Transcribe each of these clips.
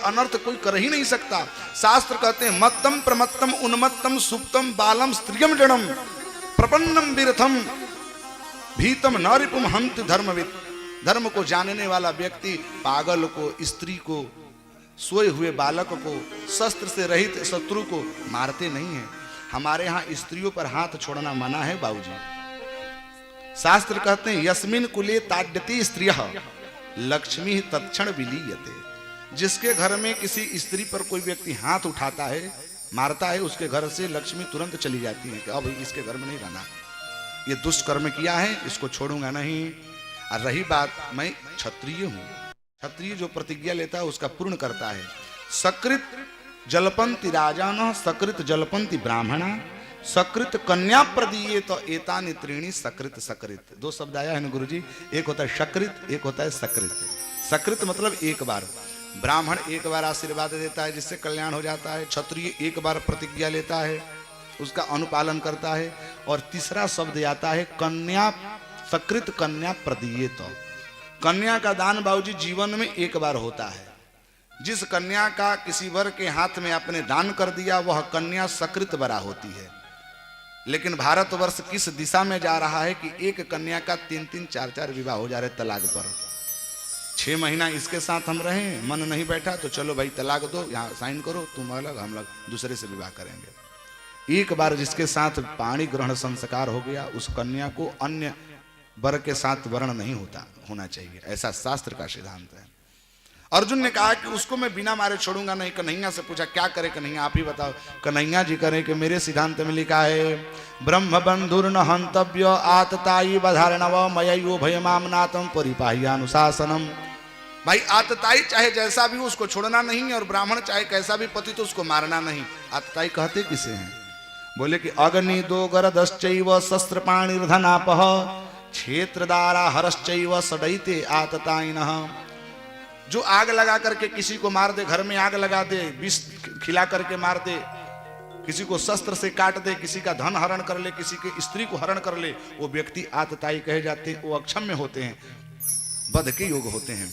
अनर्थ कोई कर ही नहीं सकता। शास्त्र कहते हैं मत्तम प्रमत्तम उन्मत्तम सुप्तम बालम स्त्रियम जड़म प्रपन्नम विरथम भीतम नरिपुम हंत धर्मविद। धर्म को जानने वाला व्यक्ति पागल को, स्त्री को, सोए हुए बालक को, शस्त्र से रहित शत्रु को मारते नहीं है। हमारे यहाँ स्त्रियों पर हाथ छोड़ना मना है बाबूजी। शास्त्र कहते हैं यस्मिन कुले ताड्यति स्त्रियः लक्ष्मी तत्क्षण विलीयते। जिसके घर में किसी स्त्री पर कोई व्यक्ति हाथ उठाता है, मारता है, उसके घर से लक्ष्मी तुरंत चली जाती है कि अब इसके घर में नहीं रहना, ये दुष्कर्म किया है, इसको छोड़ूंगा नहीं। और रही बात, मैं क्षत्रिय हूं, क्षत्रिय जो प्रतिज्ञा लेता है उसका पूर्ण करता है। सकृत जलपंति राजान सकृत जलपंति ब्राह्मणा सकृत कन्या प्रदीये तो एतानि त्रीणी सकृत सकृत। दो शब्द आया है ना गुरुजी, एक होता है सकृत, एक होता है सकृत। सकृत मतलब एक बार, ब्राह्मण एक बार आशीर्वाद देता है जिससे कल्याण हो जाता है, क्षत्रिय एक बार प्रतिज्ञा लेता है उसका अनुपालन करता है, और तीसरा शब्द आता है कन्या सकृत कन्या प्रदीये तो। कन्या का दान बाबूजी जीवन में एक बार होता है। जिस कन्या का किसी वर के हाथ में आपने दान कर दिया वह कन्या सकृत बरा होती है। लेकिन भारतवर्ष किस दिशा में जा रहा है कि एक कन्या का 3-3 4-4 विवाह हो जा रहे तलाक पर। 6 महीना इसके साथ हम रहें, मन नहीं बैठा तो चलो भाई तलाक दो, यहाँ साइन करो, तुम अलग हम लोग दूसरे से विवाह करेंगे। एक बार जिसके साथ पाणी ग्रहण संस्कार हो गया उस कन्या को अन्य वर के साथ वर्ण नहीं होना चाहिए, ऐसा शास्त्र का सिद्धांत है। अर्जुन ने कहा कि उसको मैं बिना मारे छोड़ूंगा नहीं। कन्हैया से पूछा क्या करे कन्हैया, आप ही बताओ। कन्हैया जी करें कि मेरे सिद्धांत में लिखा है ब्रह्म बंधुर्न हंतव्य आतताई बधारणव मयो भयमामनातम परिपाह्यानुशासनम। भाई आतताई चाहे जैसा भी उसको छोड़ना नहीं है, और ब्राह्मण चाहे कैसा भी पति तो उसको मारना नहीं। आतताई कहते किसे हैं? बोले कि अग्नि दो गरदश्चैव शस्त्रपाणिर्धनापः क्षेत्रदारा हरश्चैव सदैते आतताइनः। जो आग लगा करके किसी को मार दे, घर में आग लगा दे, विष खिला करके मार दे, किसी को शस्त्र से काट दे, किसी का धन हरण कर ले, किसी की स्त्री को हरण कर ले, वो व्यक्ति आतताई कहे जाते हैं। वो अक्षम्य होते हैं, वध के योग होते हैं।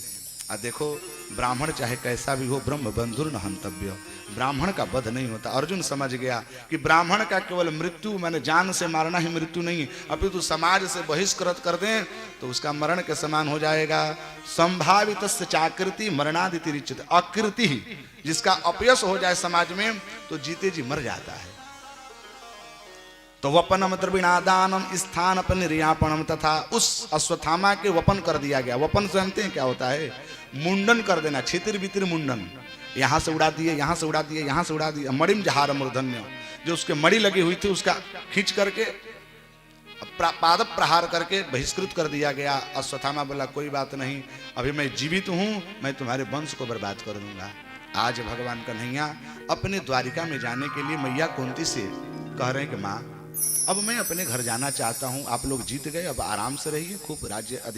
और देखो ब्राह्मण चाहे कैसा भी हो ब्रह्म बंधुर्न हंतव्य, ब्राह्मण का वध नहीं होता। अर्जुन समझ गया कि ब्राह्मण का केवल मृत्यु माने जान से मारना ही मृत्यु नहीं है, अपितु समाज से बहिष्कृत कर दें तो उसका मरण के समान हो जाएगा। संभावित चाकृति मरणादिति रिचित। अकृति जिसका अपयश हो जाए समाज में तो जीते जी मर जाता है। तो वपनम द्रविणादानम स्थान पर निर्यापणम, तथा उस अश्वत्थामा के वपन कर दिया गया। वपन जानते हैं क्या होता है? मुंडन कर देना, छितिर बितिर मुंडन, यहाँ से उड़ा दिए, यहाँ से उड़ा दिए, यहाँ से उड़ा दिए। मणिम जहार मूर्धन्य, जो उसके मणि लगी हुई थी उसका खींच करके पाद प्रहार करके बहिष्कृत कर दिया गया। अश्वत्थामा बोला कोई बात नहीं, अभी मैं जीवित हूँ, मैं तुम्हारे वंश को बर्बाद कर दूंगा। आज भगवान कन्हैया अपने द्वारिका में जाने के लिए मैया कुंती से कह रहे हैं कि माँ अब मैं अपने घर जाना चाहता हूँ, आप लोग जीत गए, अब आराम से रहिए, खूब राज्य अधिक